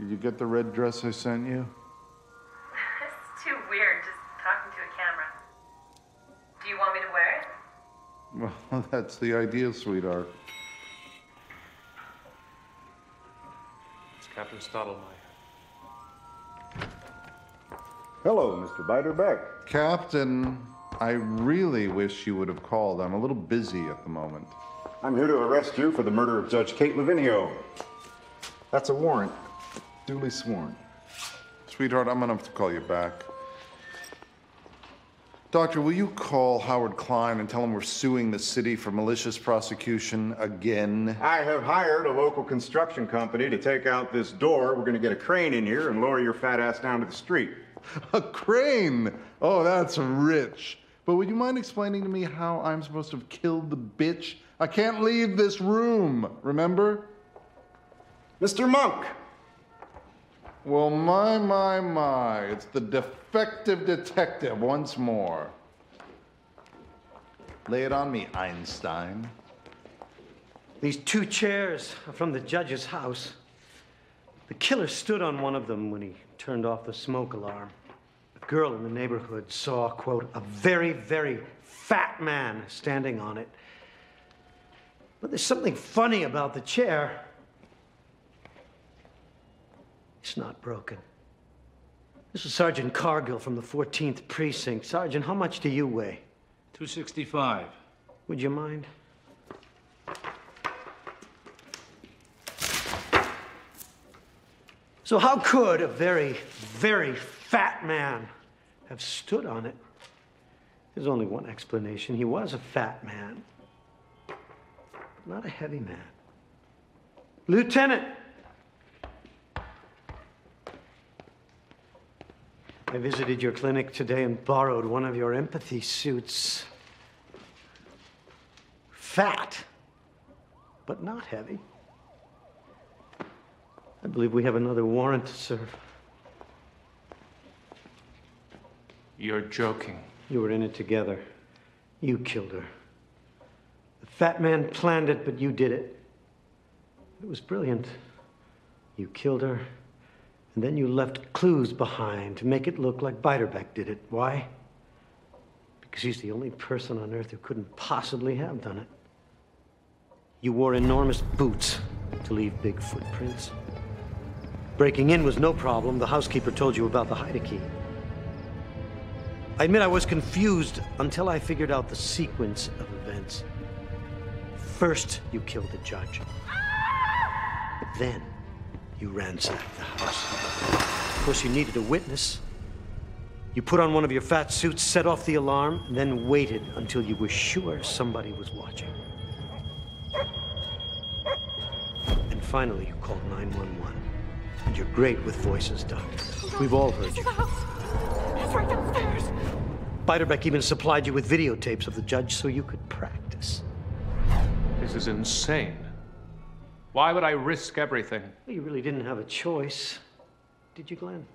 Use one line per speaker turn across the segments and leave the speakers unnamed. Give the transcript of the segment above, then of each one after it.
Did you get the red dress I sent you?
It's too weird just talking to a camera. Do you want me to wear it?
Well, that's the idea, sweetheart.
It's Captain Stottlemyre.
Hello, Mr. Biederbeck.
Captain, I really wish you would have called. I'm a little busy at the moment.
I'm here to arrest you for the murder of Judge Kate Lavinio. That's a warrant, duly sworn.
Sweetheart, I'm gonna have to call you back. Doctor, will you call Howard Klein and tell him we're suing the city for malicious prosecution again?
I have hired a local construction company to take out this door. We're gonna get a crane in here and lower your fat ass down to the street.
A crane? Oh, that's rich. But would you mind explaining to me how I'm supposed to have killed the bitch? I can't leave this room, remember?
Mr. Monk!
Well, my. It's the defective detective once more. Lay it on me, Einstein.
These 2 chairs are from the judge's house. The killer stood on one of them when he turned off the smoke alarm. A girl in the neighborhood saw, quote, a very, very fat man standing on it. But there's something funny about the chair. It's not broken. This is Sergeant Cargill from the 14th Precinct. Sergeant, how much do you weigh?
265.
Would you mind? So how could a very, very fat man have stood on it? There's only one explanation. He was a fat man, but not a heavy man. Lieutenant! I visited your clinic today and borrowed one of your empathy suits. Fat, but not heavy. I believe we have another warrant to serve.
You're joking.
You were in it together. You killed her. The fat man planned it, but you did it. It was brilliant. You killed her, and then you left clues behind to make it look like Biederbeck did it. Why? Because he's the only person on earth who couldn't possibly have done it. You wore enormous boots to leave big footprints. Breaking in was no problem. The housekeeper told you about the hide key. I admit I was confused until I figured out the sequence of events. First, you killed the judge. Then, you ransacked the house. Of course, you needed a witness. You put on one of your fat suits, set off the alarm, and then waited until you were sure somebody was watching. And finally, you called 911. And you're great with voices, Doctor. We've all heard you.
It's right downstairs.
Biederbeck even supplied you with videotapes of the judge so you could practice.
This is insane. Why would I risk everything?
Well, you really didn't have a choice, did you, Glenn?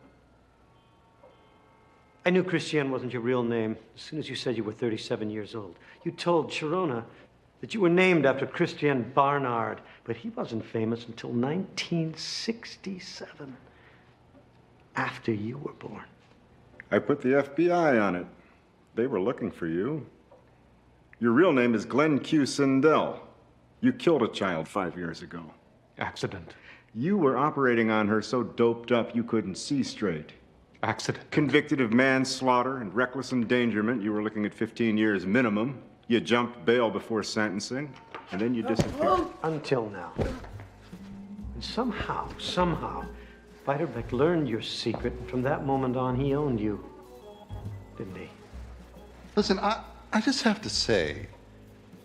I knew Christiane wasn't your real name as soon as you said you were 37 years old. You told Sharona that you were named after Christian Barnard, but he wasn't famous until 1967, after you were born.
I put the FBI on it. They were looking for you. Your real name is Glenn Q. Sindel. You killed a child 5 years ago.
Accident.
You were operating on her so doped up you couldn't see straight.
Accident.
Convicted of manslaughter and reckless endangerment, you were looking at 15 years minimum. You jumped bail before sentencing, and then you disappeared.
Until now. And somehow, Biederbeck learned your secret, and from that moment on, he owned you. Didn't he?
Listen, I just have to say,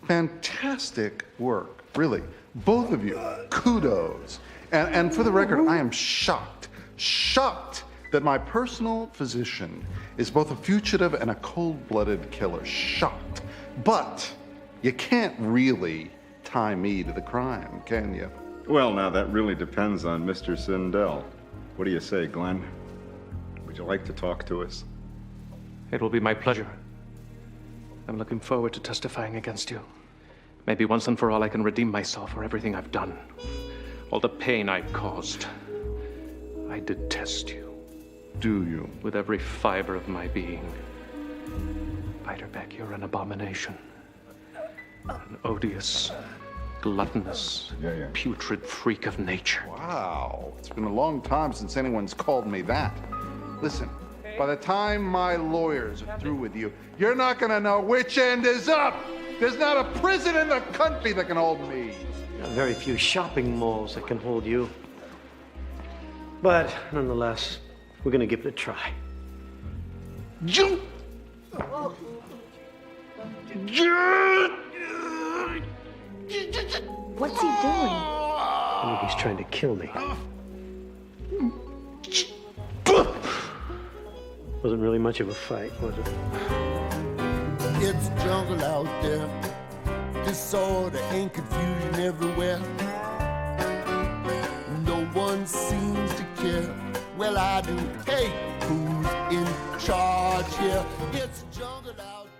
fantastic work, really. Both of you, kudos. And for the record, I am shocked that my personal physician is both a fugitive and a cold-blooded killer. Shocked. But you can't really tie me to the crime, can you?
Well, now that really depends on Mr. Sindel. What do you say, Glenn? Would you like to talk to us?
It will be my pleasure. I'm looking forward to testifying against you. Maybe once and for all I can redeem myself for everything I've done. All the pain I've caused. I detest you
Do you?
with every fiber of my being. Biederbeck, you're an abomination. An odious, gluttonous, putrid freak of nature.
Wow, it's been a long time since anyone's called me that. Listen, by the time my lawyers are through with you, you're not gonna know which end is up. There's not a prison in the country that can hold me.
There are very few shopping malls that can hold you. But nonetheless, we're gonna give it a try.
What's he doing?
I think he's trying to kill me. Wasn't really much of a fight, was it?
It's jungle out there, disorder and confusion everywhere. No one seems to care. Well, I do. Hey, who's in charge here? It's jungle out there.